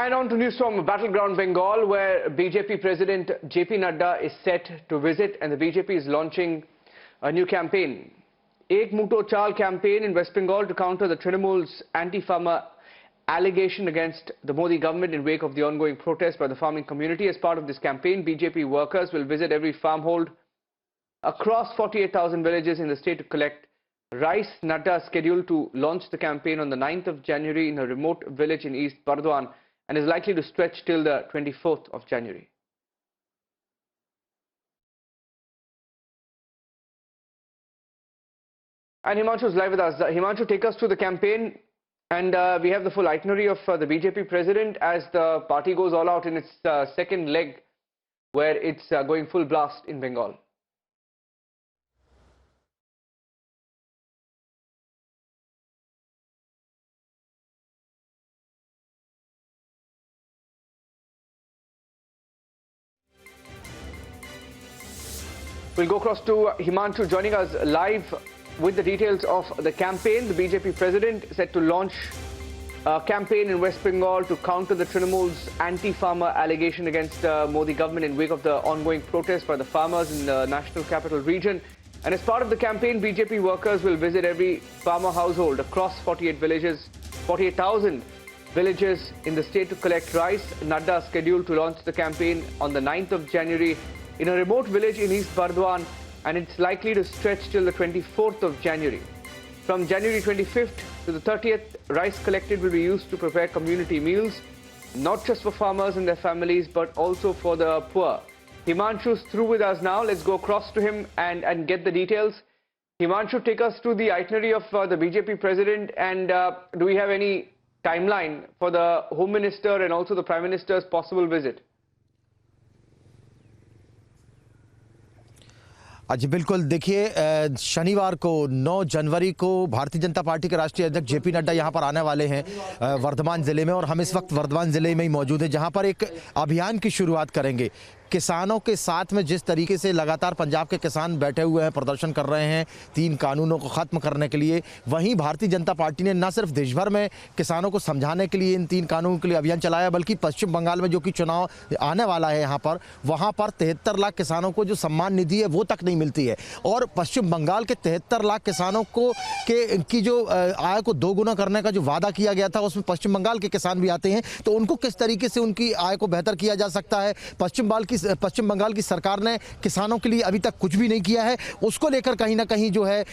And on to news from Battleground Bengal, where BJP President JP Nadda is set to visit, and the BJP is launching a new campaign. Ek Muto Chal campaign in West Bengal to counter the Trinamool's anti-farmer allegation against the Modi government in wake of the ongoing protest by the farming community. As part of this campaign, BJP workers will visit every farmhold across 48,000 villages in the state to collect rice. Nadda is scheduled to launch the campaign on the 9th of January in a remote village in East Bardwan and is likely to stretch till the 24th of January. And Himanshu is live with us. Himanshu, take us through the campaign, and we have the full itinerary of the BJP president as the party goes all out in its second leg, where it's going full blast in Bengal. We'll go across to Himanshu joining us live with the details of the campaign. The BJP president set to launch a campaign in West Bengal to counter the Trinamool's anti-farmer allegation against Modi government in wake of the ongoing protests by the farmers in the national capital region. And as part of the campaign, BJP workers will visit every farmer household across 48,000 villages in the state to collect rice. Nadda is scheduled to launch the campaign on the 9th of January in a remote village in East Bardwan, and it's likely to stretch till the 24th of January. From January 25th to the 30th, rice collected will be used to prepare community meals, not just for farmers and their families, but also for the poor. Himanshu's through with us now. Let's go across to him and get the details. Himanshu, take us through the itinerary of the BJP president, and do we have any timeline for the Home Minister and also the Prime Minister's possible visit? जी बिल्कुल, देखिए शनिवार को 9 जनवरी को Bharatiya Janata party के राष्ट्रीय अध्यक्ष JP Nadda यहां पर आने वाले हैं वर्धमान ज़िले में, और हम इस वक्त वर्धमान ज़िले में ही मौजूद हैं जहां पर एक अभियान की शुरुआत करेंगे। किसानों के साथ में जिस तरीके से लगातार पंजाब के किसान बैठे हुए हैं, प्रदर्शन कर रहे हैं 3 कानूनों को ख़त्म करने के लिए, वहीं भारतीय जनता पार्टी ने न सिर्फ देश भर में किसानों को समझाने के लिए इन 3 कानूनों के लिए अभियान चलाया, बल्कि पश्चिम बंगाल में जो कि चुनाव आने वाला है यहाँ पर, वहाँ पर 73 लाख किसानों को जो सम्मान निधि है वो तक नहीं मिलती है। और पश्चिम बंगाल के 73 लाख किसानों को की जो आय को 2 गुना करने का जो वादा किया गया था, उसमें पश्चिम बंगाल के किसान भी आते हैं। तो उनको किस तरीके से उनकी आय को बेहतर किया जा सकता है, पश्चिम बंगाल की सरकार ने किसानों के लिए अभी तक कुछ भी नहीं किया है, उसको लेकर कहीं ना कहीं जो है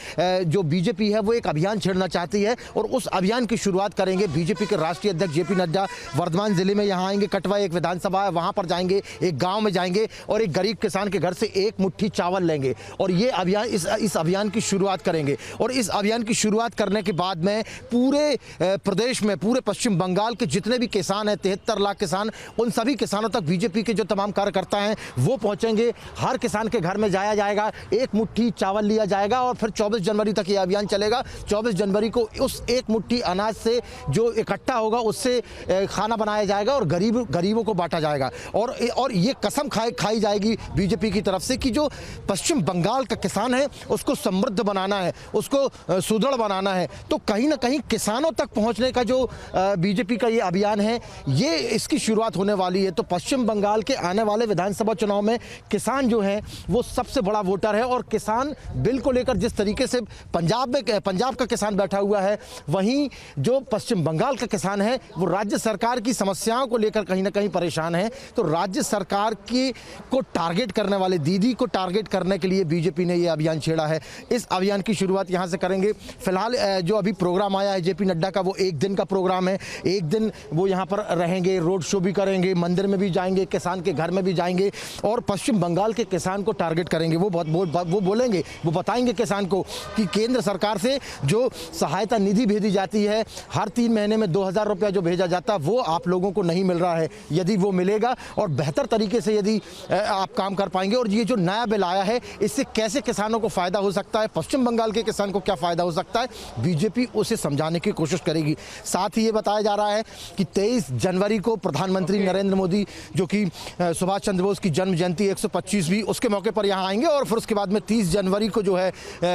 जो बीजेपी है वो एक अभियान छेड़ना चाहती है, और उस अभियान की शुरुआत करेंगे बीजेपी के राष्ट्रीय अध्यक्ष जेपी नड्डा। वर्धमान जिले में यहाँ आएंगे, कटवा एक विधानसभा है, वहाँ पर जाएंगे, एक गाँव में जाएंगे और एक गरीब किसान के घर से 1 मुट्ठी चावल लेंगे, और ये अभियान इस अभियान की शुरुआत करेंगे। और इस अभियान की शुरुआत करने के बाद में पूरे प्रदेश में, पूरे पश्चिम बंगाल के जितने भी किसान हैं, 73 लाख किसान, उन सभी किसानों तक बीजेपी के जो तमाम कार्यकर्ता हैं वो पहुंचेंगे। हर किसान के घर में जाया जाएगा, 1 मुट्ठी चावल लिया जाएगा, और फिर 24 जनवरी तक ये अभियान चलेगा। 24 जनवरी को उस 1 मुट्ठी अनाज से जो इकट्ठा होगा उससे खाना बनाया जाएगा और गरीबों को बांटा जाएगा। और ये कसम खाई जाएगी बीजेपी की तरफ से कि जो पश्चिम बंगाल का किसान है उसको समृद्ध बनाना है, उसको सुदृढ़ बनाना है। तो कहीं ना कहीं किसानों तक पहुंचने का जो बीजेपी का ये अभियान है, ये इसकी शुरुआत होने वाली है। तो पश्चिम बंगाल के आने वाले विधानसभा चुनाव में किसान जो है वो सबसे बड़ा वोटर है, और किसान बिल को लेकर जिस तरीके से पंजाब का किसान बैठा हुआ है, वहीं जो पश्चिम बंगाल का किसान है वो राज्य सरकार की समस्याओं को लेकर कहीं ना कहीं परेशान है। तो राज्य सरकार को टारगेट करने वाले, दीदी को टारगेट करने के लिए बीजेपी ने ये अभियान छेड़ा है। इस अभियान की शुरुआत यहाँ से करेंगे। फिलहाल जो अभी प्रोग्राम आया है जेपी नड्डा का, वो 1 दिन का प्रोग्राम है। 1 दिन वो यहाँ पर रहेंगे, रोड शो भी करेंगे, मंदिर में भी जाएंगे, किसान के घर में भी जाएंगे और पश्चिम बंगाल के किसान को टारगेट करेंगे। वो बोलेंगे, वो बताएंगे किसान को कि केंद्र सरकार से जो सहायता निधि भेजी जाती है, हर 3 महीने में 2000 रुपया जो भेजा जाता है, वो आप लोगों को नहीं मिल रहा है। यदि वो मिलेगा और बेहतर तरीके से यदि आप काम कर पाएंगे, और ये जो नया बिल आया है इससे कैसे किसानों को फायदा हो सकता है, पश्चिम बंगाल के किसान को क्या फायदा हो सकता है, बीजेपी उसे समझाने की कोशिश करेगी। साथ ही ये बताया जा रहा है कि 23 जनवरी को प्रधानमंत्री नरेंद्र मोदी, जो कि सुभाष चंद्र बोस की जन्म जयंती 125वीं, उसके मौके पर यहाँ आएंगे और फिर उसके बाद में 30 जनवरी को जो है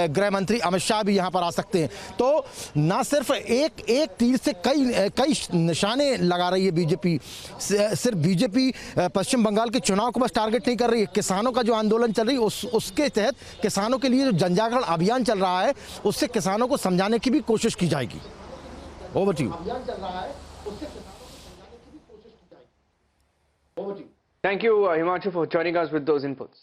गृह मंत्री अमित शाह भी यहाँ पर आ सकते हैं। तो ना सिर्फ एक तीर से कई निशाने लगा रही है बीजेपी। सिर्फ बीजेपी पश्चिम बंगाल के चुनाव को बस टारगेट नहीं कर रही है, किसानों का जो आंदोलन चल रही है उसके तहत किसानों के लिए जो जनजागरण अभियान चल रहा है उससे किसानों को समझाने की भी कोशिश की जाएगी। Over to you. Thank you, Himanshu, for joining us with those inputs.